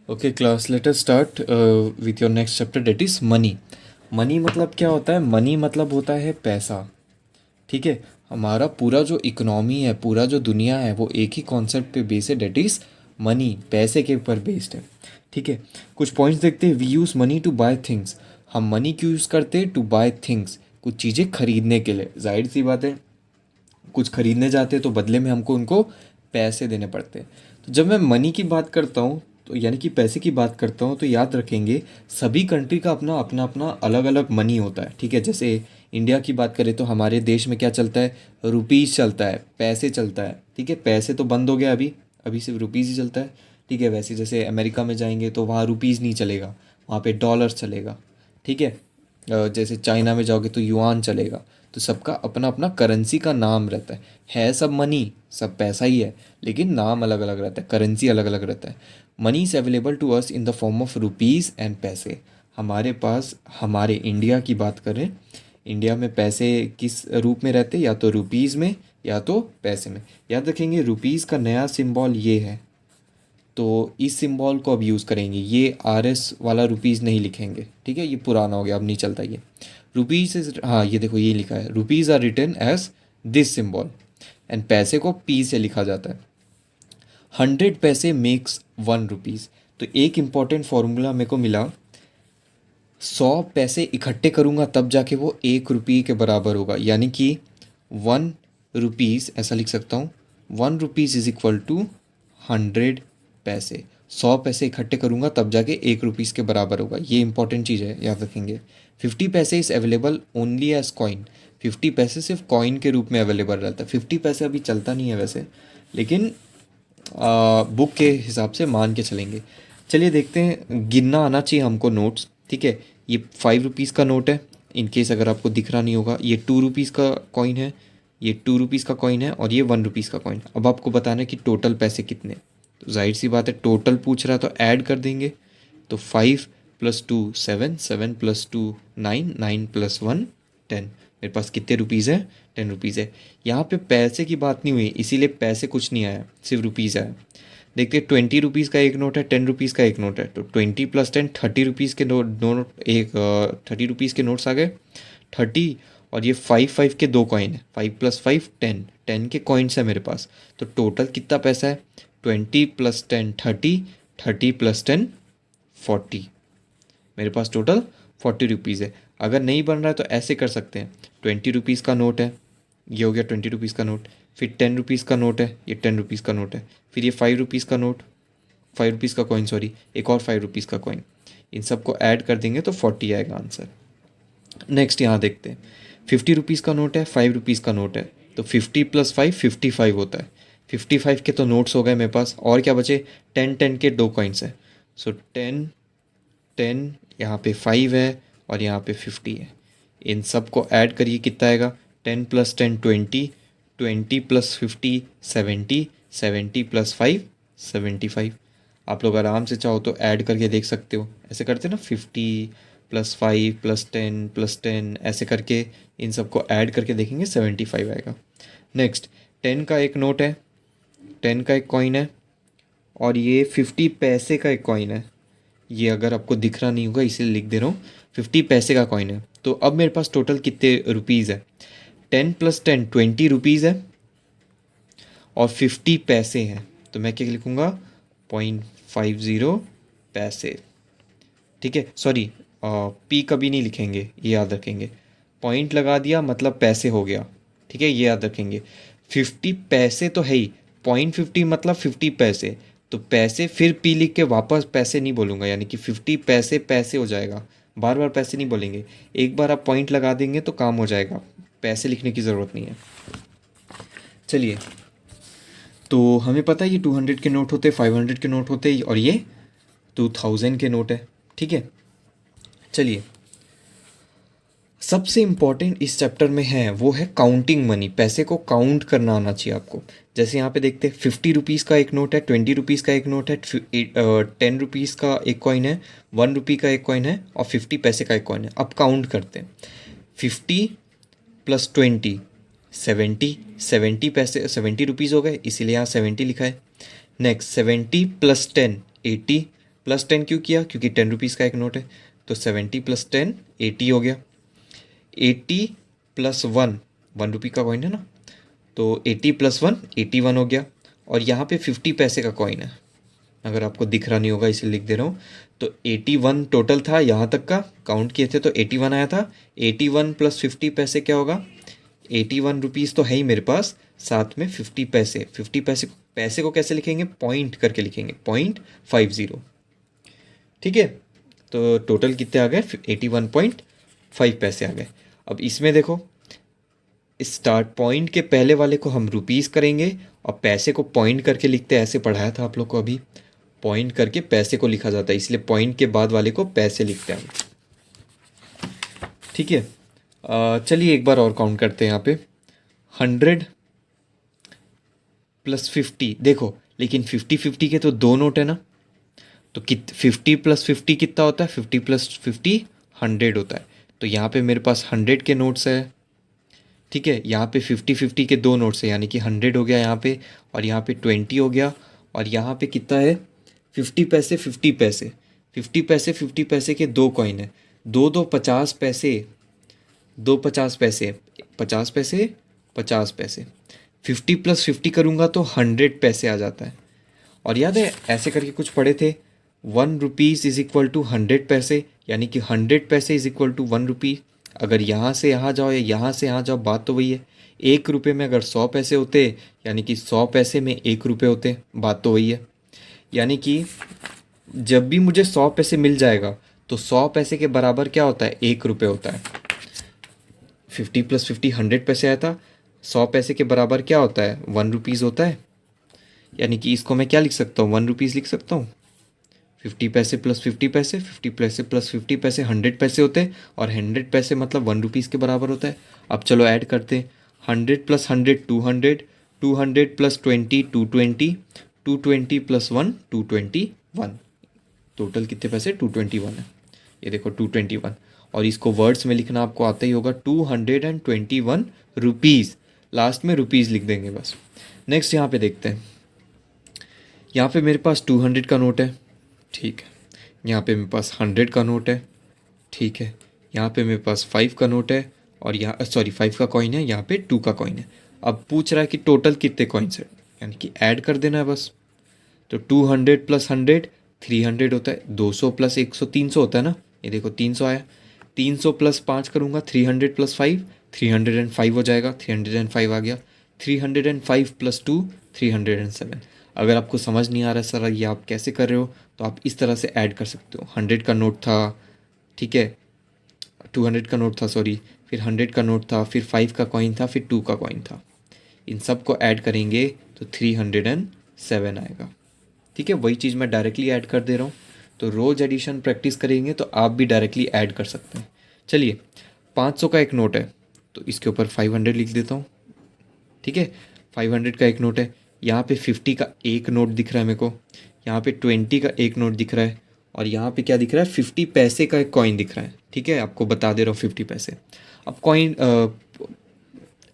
Okay class, let us start with your next chapter, that is money. Money मतलब क्या होता है? Money मतलब होता है पैसा। ठीक है। हमारा पूरा जो इकोनॉमी है, पूरा जो दुनिया है, वो एक ही कॉन्सेप्ट पे बेस्ड है, डेट इज़ मनी। पैसे के ऊपर बेस्ड है। ठीक है। कुछ पॉइंट्स देखते हैं। We use money to buy things. हम मनी क्यों यूज़ करते हैं? टू बाय थिंग्स, कुछ चीज़ें खरीदने के लिए। जाहिर सी बात है, कुछ खरीदने जाते हैं तो बदले में हमको उनको पैसे देने पड़ते हैं। तो जब मैं मनी की बात करता हूँ, तो यानी कि पैसे की बात करता हूँ, तो याद रखेंगे सभी कंट्री का अपना अपना अपना अलग अलग मनी होता है। ठीक है। जैसे इंडिया की बात करें तो हमारे देश में क्या चलता है? रुपीज़ चलता है, पैसे चलता है। ठीक है। पैसे तो बंद हो गया अभी, अभी सिर्फ रुपीज़ ही चलता है। ठीक है। वैसे जैसे अमेरिका में जाएंगे तो वहाँ रुपीज़ नहीं चलेगा, वहाँ पे डॉलर चलेगा। ठीक है। जैसे चाइना में जाओगे तो युआन चलेगा। तो सबका अपना अपना करेंसी का नाम रहता है सब मनी, सब पैसा ही है, लेकिन नाम अलग अलग रहता है, करेंसी अलग अलग रहता है। Money is available to us in the form of rupees and paise. हमारे पास, हमारे इंडिया की बात करें, इंडिया में पैसे किस रूप में रहते हैं? या तो रुपीज़ में या तो पैसे में। याद रखेंगे रुपीज़ का नया सिंबल ये है, तो इस सिंबल को अब यूज़ करेंगे। ये आर एस वाला रुपीज़ नहीं लिखेंगे। ठीक है। ये पुराना हो गया, अब नहीं चलता ये। रुपीज़ इज, हाँ ये देखो ये लिखा है, rupees are written as this symbol and paise को पी से लिखा जाता है। 100 पैसे मेक्स 1 रुपीज़। तो एक इम्पॉर्टेंट फॉर्मूला मेरे को मिला, 100 पैसे इकट्ठे करूँगा तब जाके वो 1 रुपये के बराबर होगा। यानी कि 1 रुपीज़ ऐसा लिख सकता हूँ, 1 रुपीज़ इज इक्वल टू 100 पैसे। 100 पैसे इकट्ठे करूँगा तब जाके 1 रुपीज़ के बराबर होगा। ये इंपॉर्टेंट चीज़ है, याद रखेंगे। 50 paise is available only as coin. 50 पैसे सिर्फ कॉइन के रूप में अवेलेबल रहता है। 50 पैसे अभी चलता नहीं है वैसे, लेकिन बुक के हिसाब से मान के चलेंगे। चलिए देखते हैं, गिनना आना चाहिए हमको नोट्स। ठीक है। ये 5 रुपीज़ का नोट है, इन केस अगर आपको दिख रहा नहीं होगा। ये 2 रुपीज़ का कॉइन है, ये 2 रुपीज़ का कॉइन है, और ये 1 रुपीज़ का कॉइन। अब आपको बताना है कि टोटल पैसे कितने। तो जाहिर सी बात है, टोटल पूछ रहा है तो ऐड कर देंगे। तो 5 + 2 7, 7 + 2 9, 9 + 1 10। मेरे पास कितने रुपीज़ है? 10 रुपीज़ है। यहाँ पे पैसे की बात नहीं हुई, इसीलिए पैसे कुछ नहीं आया, सिर्फ रुपीज़ आया। देखते 20 रुपीज़ का एक नोट है, 10 रुपीज़ का एक नोट है, तो 20 + 10 30 रुपीज़ के नोट, दो नोट, एक 30 रुपीज़ के नोट्स आ गए। 30, और ये 5 के दो कॉइन है, 5 + 5 10, 10 के कॉइन्स है मेरे पास। तो टोटल कितना पैसा है? 20 + 10 30, 30 + 10 40। मेरे पास टोटल 40 रुपीज़ है। अगर नहीं बन रहा है तो ऐसे कर सकते हैं, 20 रुपीज़ का नोट है, ये हो गया 20 रुपीज़ का नोट। फिर 10 रुपीज़ का नोट है, ये 10 रुपीज़ का नोट है। फिर ये 5 रुपीज़ का नोट, 5 रुपीज़ का कॉइन, सॉरी, एक और 5 रुपीज़ का कॉइन। इन सबको ऐड कर देंगे तो 40 आएगा आंसर। नेक्स्ट यहाँ देखते हैं, 50 रुपीज़ का नोट है, 5 रुपीज़ का नोट है, तो 50 + 5 55 होता है। 55 के तो नोट्स हो गए मेरे पास, और क्या बचे? 10 के दो कॉइन्स है। सो 10 यहाँ पे 5 है, और यहाँ पे 50 है। इन सब को ऐड करिए, कितना आएगा? 10 + 10 20, 20 + 50 70, 70 + 5 75। आप लोग आराम से चाहो तो ऐड करके देख सकते हो, ऐसे करते ना, 50 + 5 +10 + 10 ऐसे करके इन सबको ऐड करके देखेंगे, 75 आएगा। नेक्स्ट, 10 का एक नोट है, 10 का एक कॉइन है, और ये 50 पैसे का एक कॉइन है। ये अगर आपको दिख रहा नहीं होगा इसीलिए लिख दे रहा हूँ, 50 पैसे का कॉइन है। तो अब मेरे पास टोटल कितने रुपीज़ है? 10 + 10 20 रुपीज़ है, और 50 पैसे हैं, तो मैं क्या लिखूँगा? 0.50 पैसे। ठीक है। सॉरी, पी कभी नहीं लिखेंगे, ये याद रखेंगे। पॉइंट लगा दिया मतलब पैसे हो गया। ठीक है, ये याद रखेंगे। 50 पैसे तो है ही, 0.50 मतलब 50 पैसे। तो पैसे फिर पी लिख के वापस पैसे नहीं बोलूँगा, यानी कि 50 पैसे पैसे हो जाएगा। बार बार पैसे नहीं बोलेंगे, एक बार आप पॉइंट लगा देंगे तो काम हो जाएगा, पैसे लिखने की ज़रूरत नहीं है। चलिए, तो हमें पता है ये 200 के नोट होते, 500 के नोट होते, और ये 2000 के नोट है। ठीक है। चलिए, सबसे इम्पॉर्टेंट इस चैप्टर में है वो है काउंटिंग मनी। पैसे को काउंट करना आना चाहिए आपको। जैसे यहाँ पे देखते हैं, 50 रुपीज़ का एक नोट है, 20 रुपीज़ का एक नोट है, 10 रुपीज़ का एक कॉइन है, 1 रुपये का एक कॉइन है, और 50 पैसे का एक कॉइन है। अब काउंट करते हैं, 50 + 20 70, 70 पैसे, 70 रुपीज़ हो गए, इसीलिए यहाँ 70 लिखा है। नेक्स्ट, 70 + 10 80, +10 क्यों किया, क्योंकि 10 रुपीज़ का एक नोट है। तो 70 + 10 80 हो गया। 80 + 1 1 रुपये का कॉइन है ना, तो 80 + 1 81 हो गया। और यहाँ पे 50 पैसे का कॉइन है, अगर आपको दिख रहा नहीं होगा इसलिए लिख दे रहा हूँ। तो 81 टोटल था, यहाँ तक का काउंट किए थे तो 81 आया था। 81 + 50 पैसे क्या होगा, 81 रुपीज़ तो है ही मेरे पास, साथ में 50 पैसे। 50 पैसे, पैसे को कैसे लिखेंगे, पॉइंट करके लिखेंगे, 0.50। ठीक है, तो टोटल कितने आ गए, 81.5 पैसे आ गए। अब इसमें देखो, स्टार्ट पॉइंट के पहले वाले को हम रुपीज़ करेंगे और पैसे को पॉइंट करके लिखते हैं, ऐसे पढ़ाया था आप लोग को अभी। पॉइंट करके पैसे को लिखा जाता है, इसलिए पॉइंट के बाद वाले को पैसे लिखते हैं हम। ठीक है, चलिए एक बार और काउंट करते हैं यहाँ पे। 100 + 50, देखो लेकिन 50-50 के तो दो नोट है ना, तो 50 + 50 कितना होता है, 50 + 50 100 होता है। तो यहाँ पे मेरे पास 100 के नोट्स है। ठीक है, यहाँ पे 50-50 के दो नोट्स है, यानी कि 100 हो गया यहाँ पे, और यहाँ पे 20 हो गया। और यहाँ पे कितना है, 50 पैसे 50 पैसे, 50 पैसे 50 पैसे के दो कॉइन है। दो दो 50 पैसे, दो 50 पैसे, 50 पैसे 50 पैसे। 50 + 50 करूँगा तो 100 पैसे आ जाता है। और याद है ऐसे करके कुछ पढ़े थे, 1 रुपीज़ = 100 पैसे, यानी कि 100 पैसे = 1 रुपी। अगर यहाँ से यहाँ जाओ या यहाँ से यहाँ जाओ, बात तो वही है। 1 रुपये में अगर 100 पैसे होते, यानी कि 100 पैसे में 1 रुपये होते, बात तो वही है। यानी कि जब भी मुझे 100 पैसे मिल जाएगा तो 100 पैसे के बराबर क्या होता है, 1 रुपये होता है। 50 + 50 100 पैसे आया था, 100 पैसे के बराबर क्या होता है, 1 रुपीज़ होता है। यानी कि इसको मैं क्या लिख सकता हूँ, 1 रुपीज़ लिख सकता हूँ। 50 पैसे + 50 पैसे, 50 पैसे + 50 पैसे 100 पैसे होते हैं, और 100 पैसे मतलब 1 रुपीज़ के बराबर होता है। अब चलो ऐड करते हैं, 100 + 100 200, 200 + 20 220, 220 + 1 221। टोटल कितने पैसे, 221 है। ये देखो 221, और इसको वर्ड्स में लिखना आपको आता ही होगा, 221 रुपीज़। लास्ट में रुपीज़ लिख देंगे बस। नेक्स्ट यहाँ पे देखते हैं, यहाँ पे मेरे पास 200 का नोट है। ठीक है, यहाँ पे मेरे पास 100 का नोट है। ठीक है, यहाँ पे मेरे पास 5 का नोट है, और यहाँ 5 का कॉइन है, यहाँ पे 2 का कॉइन है। अब पूछ रहा है कि टोटल कितने कॉइन्स है, यानी कि ऐड कर देना है बस। तो 200 + 100 300 होता है, 200 + 100 300 होता है ना, ये देखो 300 आया। 300 + 5 करूँगा, 300 + 5 305 हो जाएगा, 305 आ गया। 305 + 2 307। अगर आपको समझ नहीं आ रहा सर ये आप कैसे कर रहे हो, तो आप इस तरह से ऐड कर सकते हो। 100 का नोट था, ठीक है, 200 का नोट था सॉरी, फिर 100 का नोट था, फिर 5 का कॉइन था, फिर 2 का कॉइन था। इन सब को ऐड करेंगे तो 307 आएगा। ठीक है, वही चीज़ मैं डायरेक्टली ऐड कर दे रहा हूँ। तो रोज़ एडिशन प्रैक्टिस करेंगे तो आप भी डायरेक्टली ऐड कर सकते हैं। चलिए, 500 का एक नोट है, तो इसके ऊपर 500 लिख देता हूँ। ठीक है, 500 का एक नोट है, यहाँ पे 50 का एक नोट दिख रहा है मेरे को, यहाँ पे 20 का एक नोट दिख रहा है, और यहाँ पे क्या दिख रहा है, 50 पैसे का एक कॉइन दिख रहा है। ठीक है, आपको बता दे रहा हूँ 50 पैसे। अब कॉइन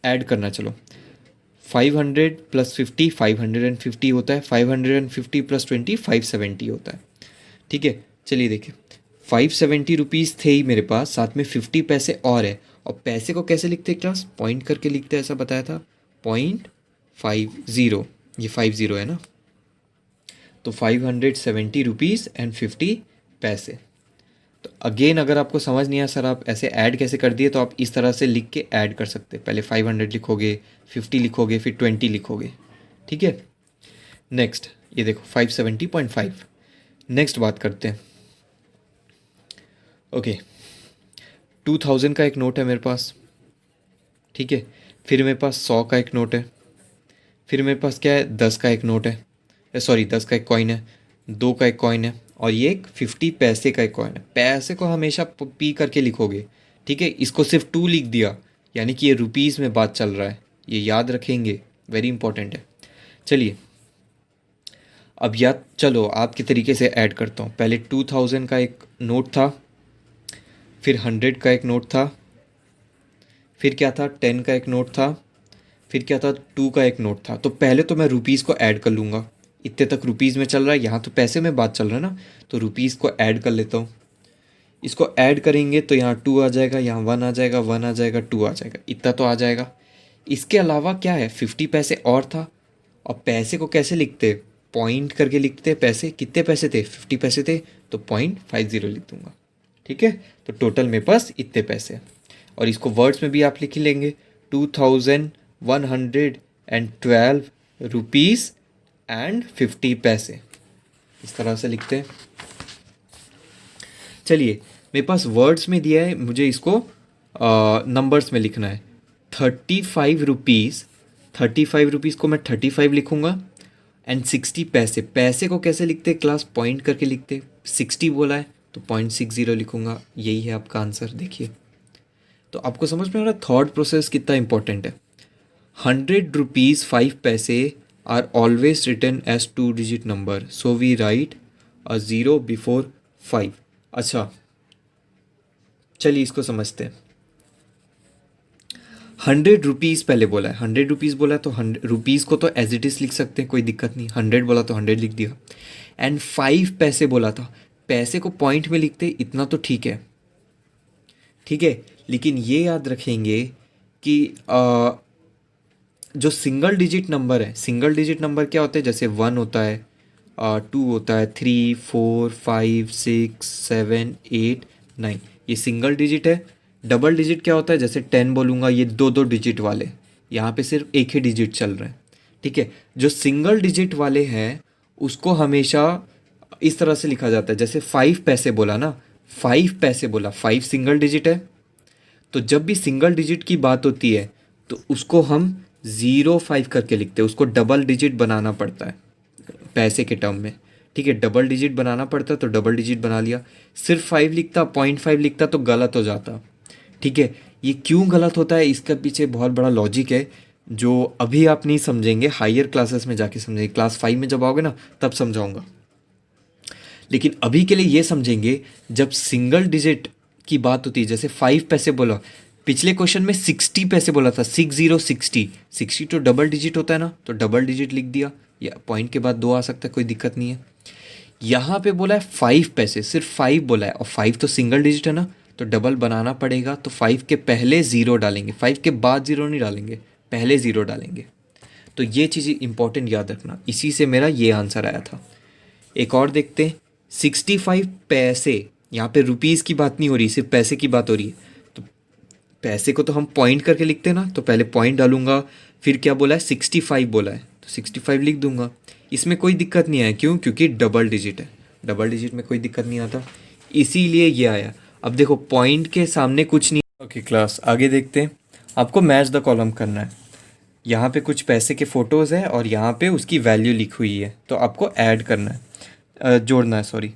ऐड करना, चलो 500 + 50 550 होता है, 550 + 20 570 होता है। ठीक है, चलिए देखिए, 570 रुपीज़ थे ही मेरे पास, साथ में 50 पैसे और है। और पैसे को कैसे लिखते हैं क्लास, पॉइंट करके लिखते हैं, ऐसा बताया था, 0.50, ये 50 है ना, तो 570 रुपीज़ एंड 50 पैसे। तो अगेन अगर आपको समझ नहीं आया सर आप ऐसे ऐड कैसे कर दिए, तो आप इस तरह से लिख के ऐड कर सकते हैं। पहले 500 लिखोगे, 50 लिखोगे, फिर 20 लिखोगे। ठीक है, नेक्स्ट ये देखो 570.5। नेक्स्ट बात करते हैं, ओके, 2000 का एक नोट है मेरे पास। ठीक है, फिर मेरे पास 100 का एक नोट है, फिर मेरे पास क्या है, 10 का एक नोट है, सॉरी 10 का एक कॉइन है, 2 का एक कॉइन है, और ये एक 50 पैसे का एक कॉइन है। पैसे को हमेशा पी करके लिखोगे। ठीक है, इसको सिर्फ 2 लिख दिया, यानी कि ये रुपीज़ में बात चल रहा है, ये याद रखेंगे, वेरी इंपॉर्टेंट है। चलिए, अब याद, चलो आपके तरीके से ऐड करता हूँ। पहले 2000 का एक नोट था, फिर 100 का एक नोट था, फिर क्या था, 10 का एक नोट था, फिर क्या था, 2 का एक नोट था। तो पहले तो मैं रुपीज़ को ऐड कर लूँगा, इतने तक रुपीज़ में चल रहा है, यहाँ तो पैसे में बात चल रहा है ना, तो रुपीज़ को ऐड कर लेता हूँ। इसको ऐड करेंगे तो यहाँ 2 आ जाएगा, यहाँ 1 आ जाएगा, 1 आ जाएगा, 2 आ जाएगा, इतना तो आ जाएगा। इसके अलावा क्या है, 50 पैसे और था। और पैसे को कैसे लिखते, पॉइंट करके लिखते। पैसे कितने पैसे थे, 50 पैसे थे, तो 0.50 लिख दूंगा। ठीक है, तो टोटल मेरे पास इतने पैसे हैं। और इसको वर्ड्स में भी आप लिख ही लेंगे, 2112 रुपीज़ एंड 50 पैसे, इस तरह से लिखते हैं। चलिए, मेरे पास वर्ड्स में दिया है, मुझे इसको नंबर्स में लिखना है। 35 रुपीज़ को मैं 35 लिखूंगा एंड 60 पैसे। पैसे को कैसे लिखते हैं क्लास, पॉइंट करके लिखते। 60 बोला है तो 0.60 लिखूंगा। यही है आपका आंसर। देखिए, तो आपको समझ में आ रहा है थॉट प्रोसेस कितना इंपॉर्टेंट है। 100 rupees 5 paise are always written as 2 digit number, so we write a 0 before 5। अच्छा, चलिए इसको समझते हैं। 100 रुपीज़ पहले बोला है, 100 रुपीज़ बोला है तो 100 रुपीज़ को तो एज इट इज़ लिख सकते हैं, कोई दिक्कत नहीं। 100 बोला तो 100 लिख दिया। एंड 5 पैसे बोला था, पैसे को पॉइंट में लिखते, इतना तो ठीक है, ठीक है। लेकिन ये याद रखेंगे कि जो सिंगल डिजिट नंबर है, सिंगल डिजिट नंबर क्या होते हैं, जैसे 1 होता है, 2 होता है, 3, 4, 5, 6, 7, 8, 9, ये सिंगल डिजिट है। डबल डिजिट क्या होता है, जैसे 10 बोलूँगा, ये 2 डिजिट वाले, यहाँ पे सिर्फ एक ही डिजिट चल रहा है। ठीक है, जो सिंगल डिजिट वाले हैं उसको हमेशा इस तरह से लिखा जाता है। जैसे 5 पैसे बोला ना, 5 पैसे बोला, 5 सिंगल डिजिट है, तो जब भी सिंगल डिजिट की बात होती है तो उसको हम 0.5 करके लिखते हैं। उसको डबल डिजिट बनाना पड़ता है पैसे के टर्म में। ठीक है, डबल डिजिट बनाना पड़ता है तो डबल डिजिट बना लिया। सिर्फ 5 लिखता, 0.5 लिखता तो गलत हो जाता। ठीक है, ये क्यों गलत होता है, इसके पीछे बहुत बड़ा लॉजिक है जो अभी आप नहीं समझेंगे, हायर क्लासेस में जाके समझेंगे। क्लास 5 में जब आओगे ना तब समझाऊंगा। लेकिन अभी के लिए ये समझेंगे, जब सिंगल डिजिट की बात होती है, जैसे 5 पैसे बोला, पिछले क्वेश्चन में 60 पैसे बोला था, 60 तो डबल डिजिट होता है ना, तो डबल डिजिट लिख दिया, या पॉइंट के बाद 2 आ सकता है, कोई दिक्कत नहीं है। यहाँ पे बोला है 5 पैसे, सिर्फ 5 बोला है, और 5 तो सिंगल डिजिट है ना, तो डबल बनाना पड़ेगा। तो 5 के पहले 0 डालेंगे, 5 के बाद 0 नहीं डालेंगे, पहले 0 डालेंगे। तो ये चीज़ इंपॉर्टेंट याद रखना, इसी से मेरा ये आंसर आया था। एक और देखते हैं, 65 पैसे, यहाँ पे रुपीज़ की बात नहीं हो रही, सिर्फ पैसे की बात हो रही है। तो पैसे को तो हम पॉइंट करके लिखते हैं ना, तो पहले पॉइंट डालूंगा, फिर क्या बोला है, 65 बोला है तो 65 लिख दूंगा। इसमें कोई दिक्कत नहीं है, क्यों, क्योंकि डबल डिजिट है, डबल डिजिट में कोई दिक्कत नहीं आता, इसीलिए ये आया। अब देखो, पॉइंट के सामने कुछ नहीं। ओके क्लास, आगे देखते हैं। आपको मैच द कॉलम करना है। यहाँ पे कुछ पैसे के फ़ोटोज़ है और यहाँ पे उसकी वैल्यू लिखी हुई है, तो आपको ऐड करना है, जोड़ना है, सॉरी।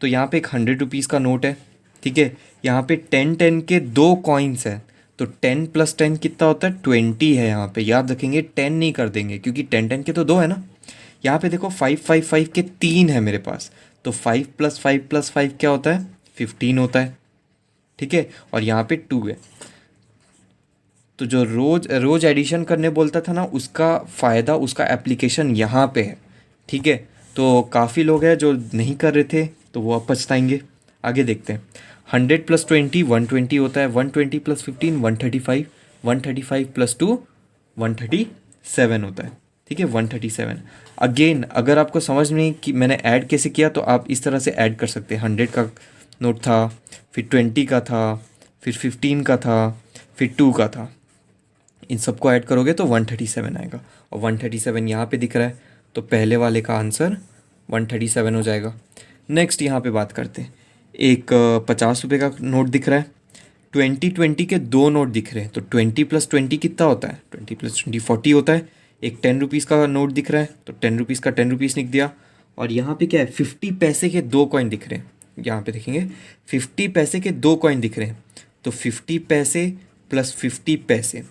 तो यहाँ पे एक 100 रुपीज़ का नोट है, ठीक है। यहाँ पे 10 के 2 कॉइन्स हैं, तो 10 + 10 कितना होता है, 20 है। यहाँ पे याद रखेंगे, 10 नहीं कर देंगे, क्योंकि 10 के तो 2 है ना। यहाँ पे देखो 5 के 3 है मेरे पास, तो 5 + 5 + 5 क्या होता है, 15 होता है। ठीक है, और यहाँ पे 2 है। तो जो रोज एडिशन करने बोलता था ना, उसका फ़ायदा, उसका एप्लीकेशन यहाँ पे है। ठीक है, तो काफ़ी लोग हैं जो नहीं कर रहे थे, तो वो अब पछताएंगे। आगे देखते हैं। 100 + 20 120 होता है, 120 + 15 135, 135 + 2 137 होता है। ठीक है, 137। अगेन, अगर आपको समझ में कि मैंने ऐड कैसे किया, तो आप इस तरह से ऐड कर सकते हैं। 100 का नोट था, फिर 20 का था, फिर 15 का था, फिर 2 का था। इन सबको ऐड करोगे तो 137 आएगा, और 137 यहाँ पे दिख रहा है, तो पहले वाले का आंसर 137 हो जाएगा। नेक्स्ट यहाँ पे बात करते हैं। एक 50 रुपये का नोट दिख रहा है, 20 के 2 नोट दिख रहे हैं, तो 20 + 20 कितना होता है, 20 + 20 40 होता है। एक 10 रुपीज़ का नोट दिख रहा है, तो 10 रुपीज़ का 10 रुपीज़ लिख दिया। और यहाँ पे क्या है, 50 पैसे के 2 कॉइन दिख रहे हैं, यहाँ पे देखेंगे 50 पैसे के 2 कॉइन दिख रहे हैं, तो 50 पैसे + 50 पैसे।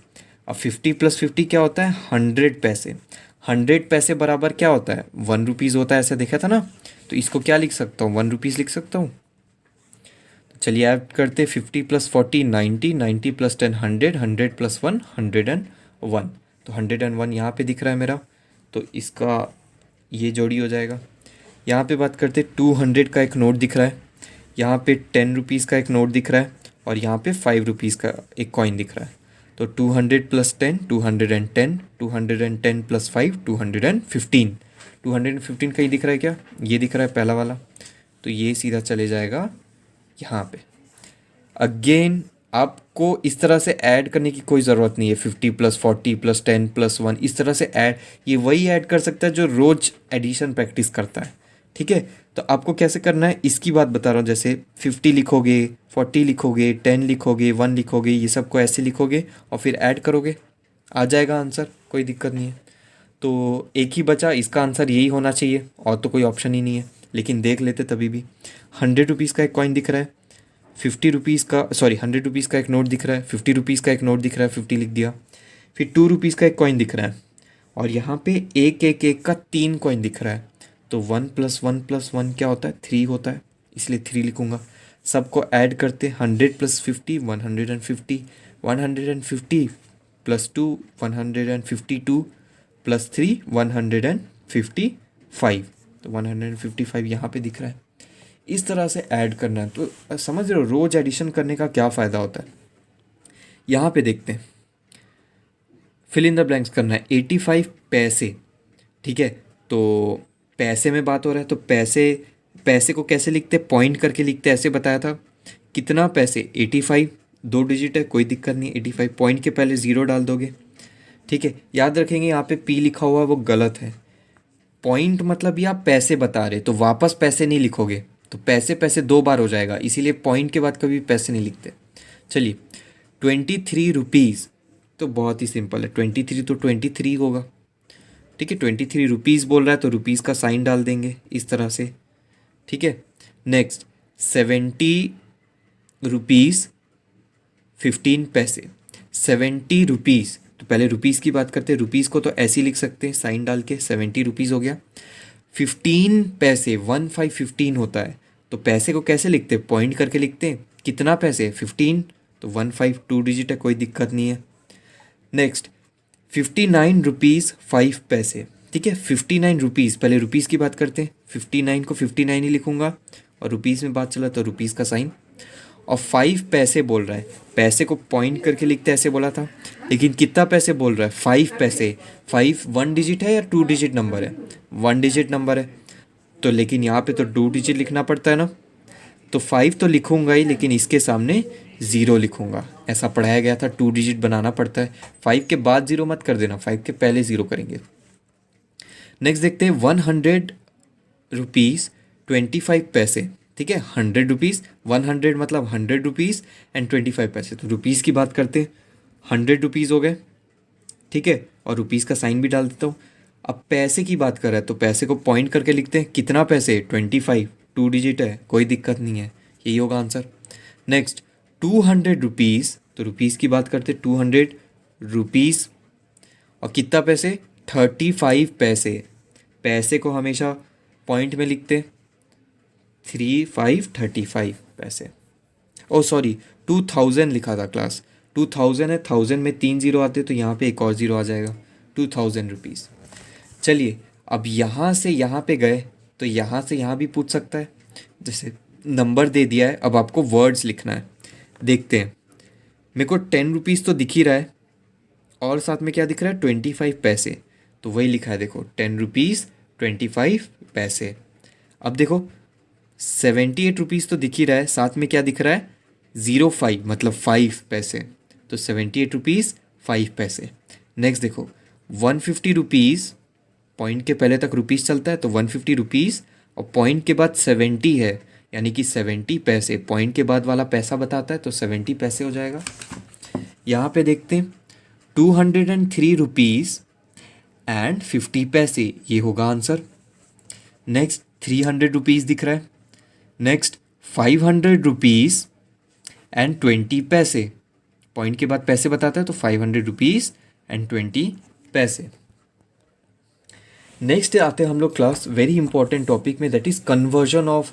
अब 50 + 50 क्या होता है, 100 पैसे। 100 पैसे बराबर क्या होता है, 1 रुपीज़ होता है, ऐसा देखा था ना। तो इसको क्या लिख सकता हूँ, 1 रुपीज़ लिख सकता हूँ। चलिए ऐड करते, 50 + 40 90, 90 + 10 100, 100 + 1 101। तो 101 यहाँ पे दिख रहा है मेरा, तो इसका ये जोड़ी हो जाएगा। यहाँ पे बात करते 200 का एक नोट दिख रहा है, यहाँ पे 10 रुपीज़ का एक नोट दिख रहा है और यहाँ पे 5 रुपीज़ का एक कॉइन दिख रहा है। तो 200 प्लस 10 210, 210 प्लस 5 215, 215 कहीं दिख रहा है क्या? ये दिख रहा है पहला वाला, तो ये सीधा चले जाएगा यहाँ पे। अगेन आपको इस तरह से ऐड करने की कोई ज़रूरत नहीं है, 50 प्लस 40 प्लस 10 प्लस 1 इस तरह से ऐड, ये वही ऐड कर सकता है जो रोज़ एडिशन प्रैक्टिस करता है, ठीक है। तो आपको कैसे करना है इसकी बात बता रहा हूँ। जैसे 50 लिखोगे, 40 लिखोगे, 10 लिखोगे, 1 लिखोगे, ये सबको ऐसे लिखोगे और फिर ऐड करोगे, आ जाएगा आंसर, कोई दिक्कत नहीं है। तो एक ही बचा, इसका आंसर यही होना चाहिए और तो कोई ऑप्शन ही नहीं है, लेकिन देख लेते तभी भी। 100 रुपीज़ का एक कॉइन दिख रहा है, 50 रुपीज़ का, सॉरी 100 रुपीज़ का एक नोट दिख रहा है, 50 रुपीज़ का एक नोट दिख रहा है, 50 लिख दिया। फिर 2 रुपीज़ का एक कॉइन दिख रहा है और यहाँ पे एक एक एक का 3 कॉइन दिख रहा है। तो 1 प्लस 1 प्लस 1 क्या होता है? 3 होता है, इसलिए 3 लिखूँगा। सबको ऐड करते 100 प्लस 50 150, 150 प्लस 2 152 प्लस 3 155, तो 155 यहाँ पे दिख रहा है। इस तरह से ऐड करना है। तो समझ रहे हो रोज एडिशन करने का क्या फ़ायदा होता है। यहाँ पे देखते हैं, फिल इन द ब्लैंक्स करना है। 85 पैसे, ठीक है। तो पैसे में बात हो रहा है, तो पैसे को कैसे लिखते हैं? पॉइंट करके लिखते हैं, ऐसे बताया था। कितना पैसे? 85, 2 डिजिट है, कोई दिक्कत नहीं। 85 पॉइंट के पहले 0 डाल दोगे, ठीक है। याद रखेंगे यहाँ पे P लिखा हुआ है वो गलत है। पॉइंट मतलब ये आप पैसे बता रहे, तो वापस पैसे नहीं लिखोगे, तो पैसे पैसे 2 बार हो जाएगा, इसीलिए पॉइंट के बाद कभी पैसे नहीं लिखते। चलिए 23 रुपीज़, तो बहुत ही सिंपल है, 23 तो 23 होगा, ठीक है। 23 रुपीज़ बोल रहा है तो रुपीज़ का साइन डाल देंगे इस तरह से, ठीक है। नेक्स्ट 70 रुपीज़ 15 पैसे, 70 रुपीज़, तो पहले रुपीज़ की बात करते हैं। रुपीज़ को तो ऐसे ही लिख सकते हैं साइन डाल के, 70 रुपीज़ हो गया। 15 पैसे, 15 होता है, तो पैसे को कैसे लिखते हैं? पॉइंट करके लिखते हैं। कितना पैसे? 15, तो 15 2 डिजिट है, कोई दिक्कत नहीं है। नेक्स्ट 59 रुपीज़ 5 पैसे, ठीक है। 59 रुपीज़, पहले रुपीज़ की बात करते हैं। 59 को 59 ही लिखूंगा और रुपीज़ में बात चला तो रुपीज़ का साइन। और 5 पैसे बोल रहा है, पैसे को पॉइंट करके लिखते ऐसे बोला था, लेकिन कितना पैसे बोल रहा है? 5 पैसे। 5 1 डिजिट है या 2 डिजिट नंबर है? 1 डिजिट नंबर है, तो लेकिन यहाँ पे तो 2 डिजिट लिखना पड़ता है ना, तो 5 तो लिखूंगा ही, लेकिन इसके सामने 0 लिखूंगा। ऐसा पढ़ाया गया था, 2 डिजिट बनाना पड़ता है। 5 के बाद 0 मत कर देना, 5 के पहले 0 करेंगे। नेक्स्ट देखते हैं 100 रुपीज़ 25 पैसे, ठीक है। 100 रुपीज़, 100 मतलब 100 रुपीज़ एंड 25 पैसे, तो रुपीज़ की बात करते हैं। 100 रुपीज़ हो गए, ठीक है, और रुपीज़ का साइन भी डाल देता हूँ। अब पैसे की बात कर रहा है तो पैसे को पॉइंट करके लिखते हैं। कितना पैसे? 25, 2 डिजिट है, कोई दिक्कत नहीं है, यही होगा आंसर। नेक्स्ट 200 रुपीज़, तो रुपीज़ की बात करते 200 रुपीज़, और कितना पैसे? 35 पैसे। पैसे को हमेशा पॉइंट में लिखते, 35 पैसे। ओ सॉरी 2000 लिखा था क्लास, 2000 है, 1000 में 3 0 आते तो यहाँ पे एक और 0 आ जाएगा, 2000 रुपीज़। चलिए अब यहाँ से यहाँ पे गए तो यहाँ से यहाँ भी पूछ सकता है। जैसे नंबर दे दिया है, अब आपको वर्ड्स लिखना है। देखते हैं, मेरे को 10 रुपीज़ तो दिख ही रहा है और साथ में क्या दिख रहा है? 25 पैसे, तो वही लिखा है देखो, 10 रुपीज़ 25 पैसे। अब देखो 78 रुपीज़ तो दिख ही रहा है, साथ में क्या दिख रहा है? 05 मतलब 5 पैसे, तो 78 रुपीज़ 5 पैसे। नेक्स्ट देखो 150 रुपीज़, पॉइंट के पहले तक रुपीज़ चलता है, तो 150 रुपीज़ और पॉइंट के बाद 70 है, यानी कि 70 पैसे। पॉइंट के बाद वाला पैसा बताता है तो 70 पैसे हो जाएगा। यहाँ पे देखते हैं 203 रुपीज़ एंड 50 पैसे, ये होगा आंसर। नेक्स्ट 300 रुपीज़ दिख रहा है। नेक्स्ट 500 रुपीज़ एंड 20 पैसे, पॉइंट के बाद पैसे बताता है तो 500 रुपीज़ एंड 20 पैसे। नेक्स्ट आते हैं हम लोग क्लास वेरी इंपॉर्टेंट टॉपिक में, that is conversion of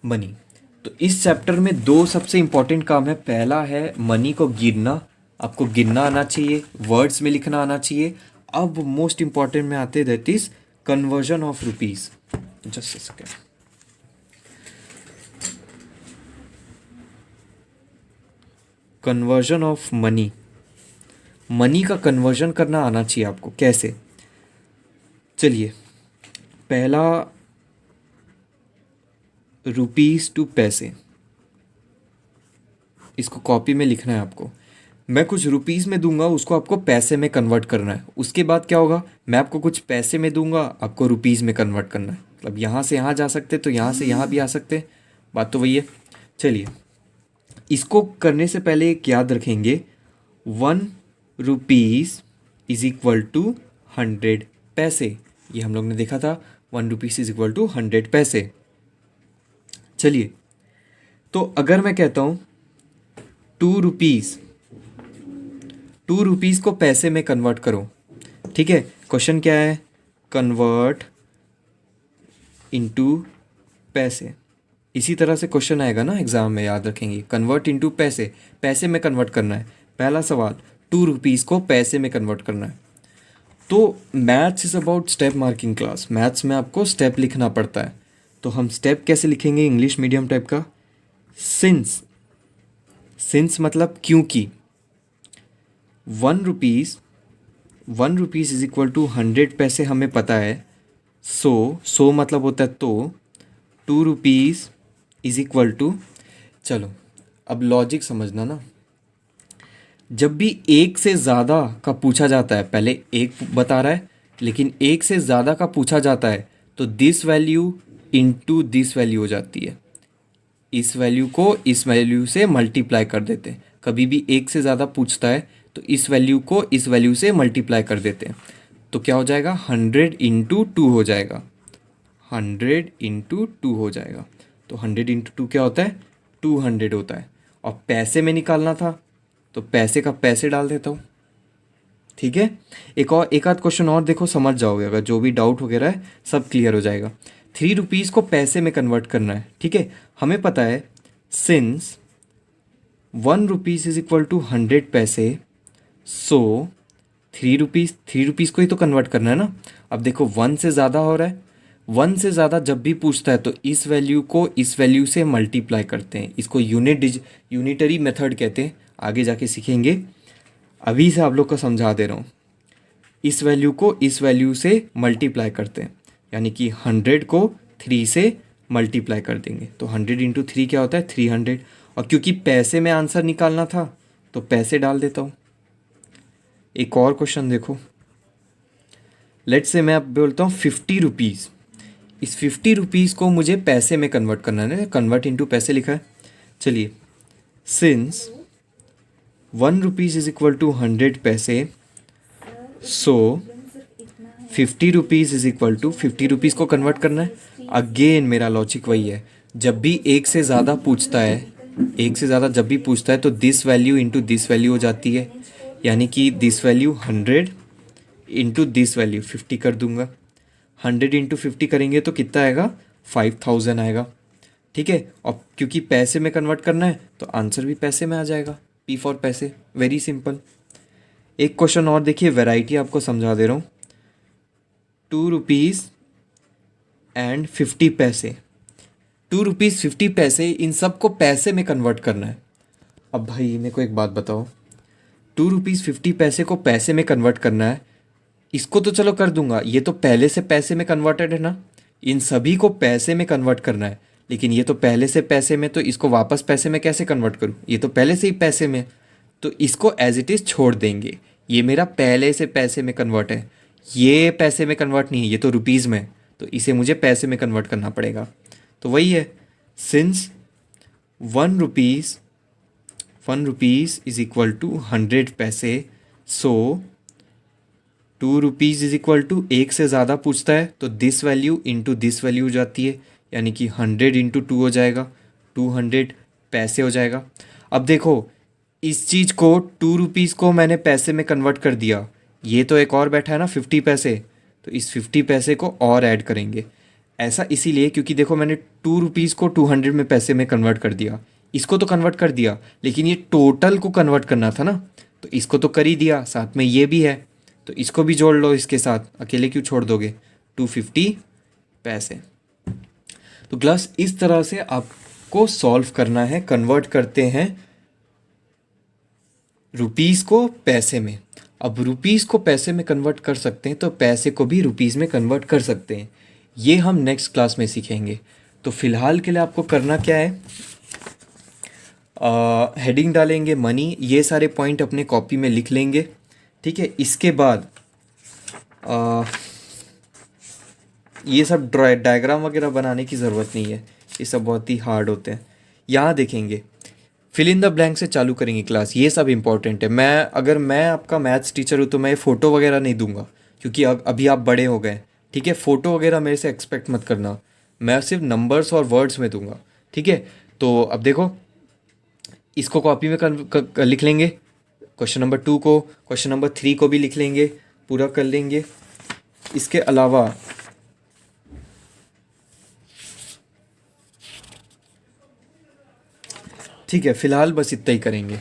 money. तो इस चैप्टर में 2 सबसे इंपॉर्टेंट काम है। पहला है मनी को गिनना, आपको गिनना आना चाहिए, वर्ड्स में लिखना आना चाहिए। अब मोस्ट इंपॉर्टेंट में आते हैं that is conversion of rupees, just a second. Conversion of money, money का कन्वर्जन करना आना चाहिए आपको। कैसे? चलिए, पहला रुपीस टू पैसे, इसको कॉपी में लिखना है आपको। मैं कुछ रुपीस में दूंगा, उसको आपको पैसे में कन्वर्ट करना है। उसके बाद क्या होगा, मैं आपको कुछ पैसे में दूंगा, आपको रुपीस में कन्वर्ट करना है। मतलब यहाँ से यहाँ जा सकते तो यहाँ से यहाँ भी आ सकते, बात तो वही है। चलिए, इसको करने से पहले एक याद रखेंगे, 1 रुपीस इज इक्वल टू 100 पैसे। ये हम लोग ने देखा था, 1 रुपीस इज इक्वल टू 100 पैसे। चलिए, तो अगर मैं कहता हूँ 2 रुपीस, 2 रुपीस को पैसे में कन्वर्ट करो, ठीक है। क्वेश्चन क्या है, कन्वर्ट इनटू पैसे। इसी तरह से क्वेश्चन आएगा ना एग्जाम में, याद रखेंगे, कन्वर्ट इनटू पैसे, पैसे में कन्वर्ट करना है। पहला सवाल, 2 रुपीस को पैसे में कन्वर्ट करना है। तो maths is about step marking class, maths में आपको स्टेप लिखना पड़ता है। तो हम स्टेप कैसे लिखेंगे इंग्लिश मीडियम टाइप का, सिंस, सिंस मतलब क्योंकि 1 rupees, 1 rupees is equal to 100 paise हमें पता है। सो मतलब होता है तो, 2 रुपीस इज इक्वल टू, चलो अब लॉजिक समझना ना, जब भी एक से ज़्यादा का पूछा जाता है, पहले एक बता रहा है लेकिन एक से ज़्यादा का पूछा जाता है, तो this value into this value हो जाती है। इस वैल्यू को इस वैल्यू से मल्टीप्लाई कर देते हैं। कभी भी एक से ज़्यादा पूछता है तो इस वैल्यू को इस वैल्यू से मल्टीप्लाई कर देते हैं। तो क्या हो जाएगा, 100 इंटू 2 हो जाएगा, 100 इंटू 2 हो जाएगा। तो 100 इंटू 2 क्या होता है, 200 होता है। और पैसे में निकालना था तो पैसे का पैसे डाल देता हूँ, ठीक है। एक आध क्वेश्चन और देखो, समझ जाओगे, अगर जो भी डाउट वगैरह है सब क्लियर हो जाएगा। 3 रुपीज़ को पैसे में कन्वर्ट करना है, ठीक है। हमें पता है since 1 rupees is equal to 100 paise, so 3 rupees को ही तो कन्वर्ट करना है ना। अब देखो 1 से ज़्यादा हो रहा है, 1 से ज़्यादा जब भी पूछता है तो इस वैल्यू को इस वैल्यू से मल्टीप्लाई करते हैं। इसको यूनिटरी मेथड कहते हैं, आगे जाके सीखेंगे, अभी से आप लोग को समझा दे रहा हूँ। इस वैल्यू को इस वैल्यू से मल्टीप्लाई करते हैं, यानी कि 100 को 3 से मल्टीप्लाई कर देंगे। तो 100 इंटू 3 क्या होता है, 300। और क्योंकि पैसे में आंसर निकालना था तो पैसे डाल देता हूँ। एक और क्वेश्चन देखो, लेट्स से मैं अब बोलता हूँ 50 रुपीज़, इस 50 रुपीज़ को मुझे पैसे में कन्वर्ट करना है ना, कन्वर्ट इंटू पैसे लिखा है। चलिए, since 1 rupees is equal to 100 paise, so 50 rupees is equal to, 50 rupees को कन्वर्ट करना है। अगेन मेरा लॉजिक वही है, जब भी एक से ज़्यादा पूछता है, एक से ज़्यादा जब भी पूछता है तो this value into this value हो जाती है, यानी कि this value 100 into this value 50 कर दूंगा। 100 इंटू 50 करेंगे तो कितना आएगा, 5000 आएगा, ठीक है। और क्योंकि पैसे में कन्वर्ट करना है तो आंसर भी पैसे में आ जाएगा, P फॉर पैसे, वेरी सिंपल। एक क्वेश्चन और देखिए, वैरायटी आपको समझा दे रहा हूँ। 2 रुपीज़ एंड 50 पैसे, 2 रुपीज़ 50 पैसे, इन सब को पैसे में कन्वर्ट करना है। अब भाई मेरे को एक बात बताओ, 2 रुपीज़ 50 पैसे को पैसे में कन्वर्ट करना है, इसको तो चलो कर दूंगा, ये तो पहले से पैसे में कन्वर्टेड है ना। इन सभी को पैसे में कन्वर्ट करना है, लेकिन ये तो पहले से पैसे में, तो इसको वापस पैसे में कैसे कन्वर्ट करूँ, ये तो पहले से ही पैसे में। तो इसको एज इट इज़ छोड़ देंगे, ये मेरा पहले से पैसे में कन्वर्ट है, ये पैसे में कन्वर्ट नहीं है, ये तो रुपीज़ में, तो इसे मुझे पैसे में कन्वर्ट करना पड़ेगा। तो वही है, since 1 rupees is equal to 100 paise, so 2 rupees is equal to, एक से ज़्यादा पूछता है तो this value into this value हो जाती है, यानी कि 100 इंटू 2 हो जाएगा, 200 पैसे हो जाएगा। अब देखो, इस चीज़ को 2 रुपीज़ को मैंने पैसे में कन्वर्ट कर दिया, ये तो एक और बैठा है ना 50 पैसे, तो इस 50 पैसे को और ऐड करेंगे। ऐसा इसीलिए क्योंकि देखो मैंने 2 रुपीज़ को 200 में पैसे में कन्वर्ट कर दिया, इसको तो कन्वर्ट कर दिया, लेकिन ये टोटल को कन्वर्ट करना था ना, तो इसको तो कर ही दिया, साथ में ये भी है, तो इसको भी जोड़ लो इसके साथ, अकेले क्यों छोड़ दोगे। 250 पैसे। तो क्लास इस तरह से आपको सॉल्व करना है, कन्वर्ट करते हैं रुपीस को पैसे में। अब रुपीस को पैसे में कन्वर्ट कर सकते हैं तो पैसे को भी रुपीस में कन्वर्ट कर सकते हैं। ये हम नेक्स्ट क्लास में सीखेंगे। तो फिलहाल के लिए आपको करना क्या है, हेडिंग डालेंगे मनी, ये सारे पॉइंट अपने कॉपी में लिख लेंगे, ठीक है। इसके बाद ये सब डायग्राम वगैरह बनाने की ज़रूरत नहीं है, ये सब बहुत ही हार्ड होते हैं। यहाँ देखेंगे, फिल इन द ब्लैंक से चालू करेंगे क्लास, ये सब इंपॉर्टेंट है। अगर मैं आपका मैथ्स टीचर हूँ तो मैं फ़ोटो वगैरह नहीं दूंगा, क्योंकि अभी आप बड़े हो गए, ठीक है। फ़ोटो वगैरह मेरे से एक्सपेक्ट मत करना, मैं सिर्फ नंबर्स और वर्ड्स में दूंगा, ठीक है। तो अब देखो, इसको कॉपी में लिख लेंगे, क्वेश्चन नंबर 2 को, क्वेश्चन नंबर 3 को भी लिख लेंगे, पूरा कर लेंगे। इसके अलावा ठीक है, फिलहाल बस इतना ही करेंगे।